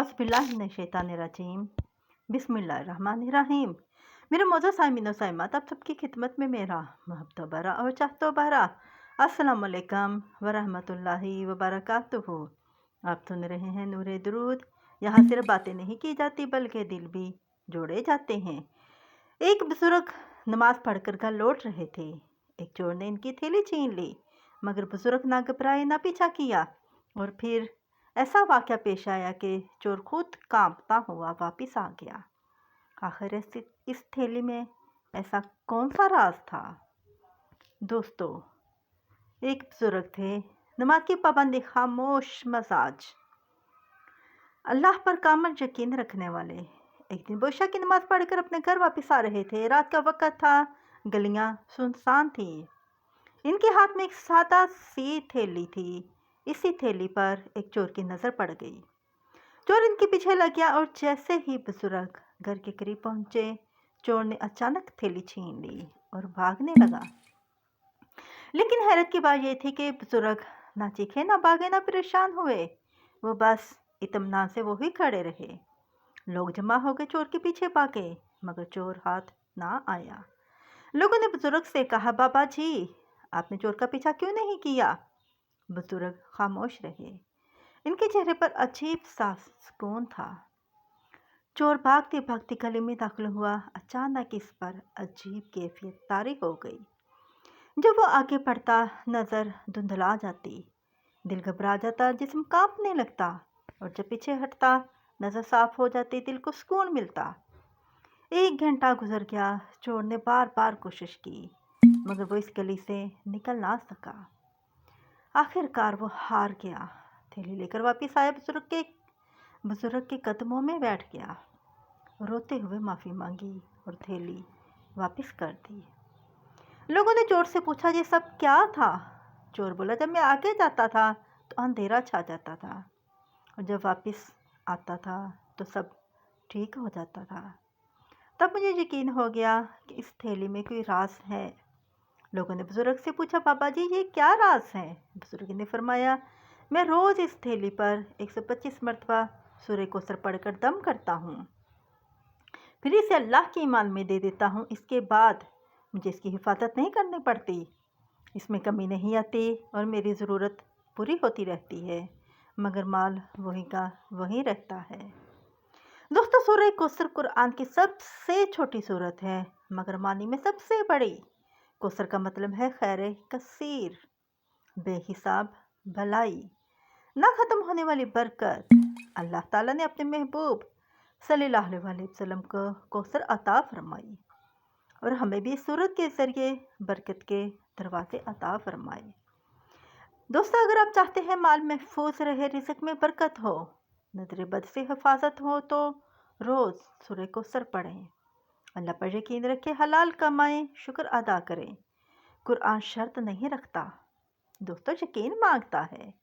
औज़ुबिल्लाहिमिनश्शैतानिर्रजीम बिस्मिल्लाहिर्रहमानिर्रहीम। मेरे मौजूद साइमिन और साइमात, आप सबकी खिदमत में मेरा महब्बत भरा और चाहतो भरा अस्सलाम वालेकुम वरहमतुल्लाहि वबरकातुहू। आप सुन रहे हैं नूरे दुरूद। यहाँ सिर्फ बातें नहीं की जाती बल्कि दिल भी जोड़े जाते हैं। एक बुजुर्ग नमाज पढ़कर घर लौट रहे थे। एक चोर ने इनकी थैली छीन ली, मगर बुजुर्ग ना घबराए ना पीछा किया। और फिर ऐसा वाक़या पेश आया कि चोर खुद कांपता हुआ वापस आ गया। आखिर इस थैली में ऐसा कौन सा राज था? दोस्तों, एक बुजुर्ग थे, नमाज की पाबंदी, खामोश मजाज, अल्लाह पर कामल यकीन रखने वाले। एक दिन वो इशा की नमाज पढ़कर अपने घर वापस आ रहे थे। रात का वक्त था, गलियां सुनसान थी। इनके हाथ में एक सादा सी थैली थी। इसी थैली पर एक चोर की नज़र पड़ गई। चोर इनके पीछे लग गया और जैसे ही बुजुर्ग घर के करीब पहुंचे, चोर ने अचानक थैली छीन ली और भागने लगा। लेकिन हैरत की बात यह थी कि बुजुर्ग ना चीखे ना भागे ना परेशान हुए। वो बस इत्मीनान से वो ही खड़े रहे। लोग जमा हो गए, चोर के पीछे भागे, मगर चोर हाथ ना आया। लोगों ने बुजुर्ग से कहा, बाबा जी, आपने चोर का पीछा क्यों नहीं किया? बुजुर्ग खामोश रहे। इनके चेहरे पर अजीब सा सुकून था। चोर भागते भागते गली में दाखिल हुआ। अचानक इस पर अजीब कैफियत तारी हो गई। जब वो आगे बढ़ता, नज़र धुंधला जाती, दिल घबरा जाता, जिस्म कांपने लगता। और जब पीछे हटता, नज़र साफ हो जाती, दिल को सुकून मिलता। 1 घंटा गुजर गया। चोर ने बार बार कोशिश की, मगर वो इस गली से निकल ना सका। आखिरकार वो हार गया। थैली लेकर वापस आया, बुजुर्ग के कदमों में बैठ गया। रोते हुए माफ़ी मांगी और थैली वापस कर दी। लोगों ने चोर से पूछा, ये सब क्या था? चोर बोला, जब मैं आगे जाता था तो अंधेरा छा जाता था, और जब वापस आता था तो सब ठीक हो जाता था। तब मुझे यकीन हो गया कि इस थैली में कोई राज है। लोगों ने बुजुर्ग से पूछा, बाबा जी, ये क्या राज है? बुजुर्ग ने फरमाया, मैं रोज़ इस थैली पर 125 मरतबा सूरह कौसर पढ़कर दम करता हूँ, फिर इसे अल्लाह की ईमान में दे देता हूँ। इसके बाद मुझे इसकी हिफाजत नहीं करनी पड़ती, इसमें कमी नहीं आती और मेरी ज़रूरत पूरी होती रहती है, मगर माल वही का वही रहता है। दोस्तों, सूरह कौसर कुरान की सबसे छोटी सूरत है, मगर मानी में सबसे बड़ी। कौसर का मतलब है खैर कसीर, बेहिसाब भलाई, ना ख़त्म होने वाली बरकत। अल्लाह ताला ने अपने महबूब सल्लल्लाहु अलैहि वसल्लम को कौसर अता फरमाई और हमें भी इस सूरत के ज़रिए बरकत के दरवाजे अता फरमाए। दोस्तों, अगर आप चाहते हैं माल महफूज रहे, रिज़्क़ में बरकत हो, नज़र बद से हिफाजत हो, तो रोज़ सूरह कौसर पढ़ें। अल्लाह पर यकीन रखें, हलाल कमाएं, शुक्र अदा करें। कुरान शर्त नहीं रखता दोस्तों, यकीन मांगता है।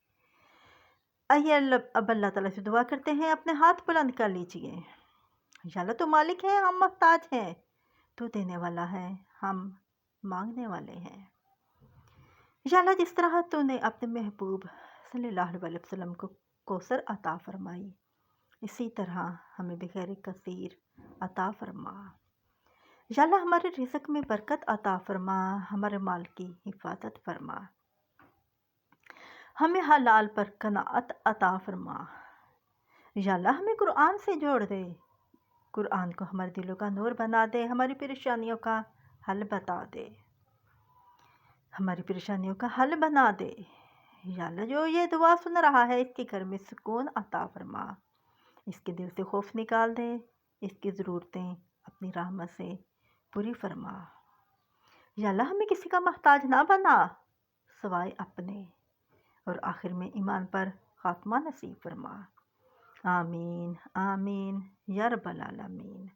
आइए अब अल्लाह ताला से दुआ करते हैं। अपने हाथ बुलंद कर लीजिए। या अल्लाह, तू मालिक है, हम मोहताज हैं, तू देने वाला है, हम मांगने वाले हैं। या अल्लाह, जिस तरह तूने अपने महबूब सल्लल्लाहु अलैहि वसल्लम को कौसर अता फरमाई, इसी तरह हमें भी खैर कसीर अता फरमा। या अल्लाह, हमारे रिज़्क़ में बरकत अता फरमा, हमारे माल की हिफाजत फरमा, हमें हलाल पर कनाअत अता फरमा। या अल्लाह, हमें कुरान से जोड़ दे, कुरान को हमारे दिलों का नूर बना दे, हमारी परेशानियों का हल बता दे, हमारी परेशानियों का हल बना दे। या अल्लाह, जो ये दुआ सुन रहा है, इसके घर में सुकून अता फरमा, इसके दिल से खौफ निकाल दे, इसकी ज़रूरतें अपनी रहमत से पूरी फरमा। या अल्लाह, हमें किसी का मोहताज ना बना सिवाय अपने, और आखिर में ईमान पर खात्मा नसीब फरमा। आमीन आमीन या रब्बल आलमीन।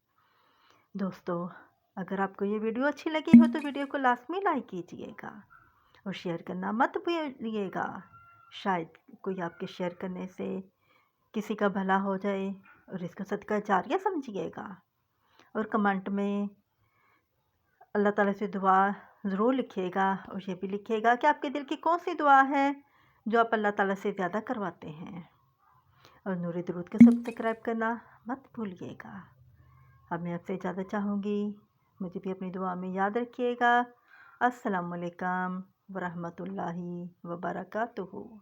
दोस्तों, अगर आपको ये वीडियो अच्छी लगी हो तो वीडियो को लाजमी लाइक कीजिएगा और शेयर करना मत भूलिएगा। शायद कोई आपके शेयर करने से किसी का भला हो जाए, और इसको सदका जारिया समझिएगा। और कमेंट में अल्लाह ताला से दुआ ज़रूर लिखिएगा, और ये भी लिखिएगा कि आपके दिल की कौन सी दुआ है जो आप अल्लाह ताला से ज़्यादा करवाते हैं। और नूर दरूद को सब्सक्राइब करना मत भूलिएगा। अब मैं आपसे इजाज़त चाहूँगी, मुझे भी अपनी दुआ में याद रखिएगा। अस्सलामुअलैकुम वरहमतुल्लाहि वबरकातुहू।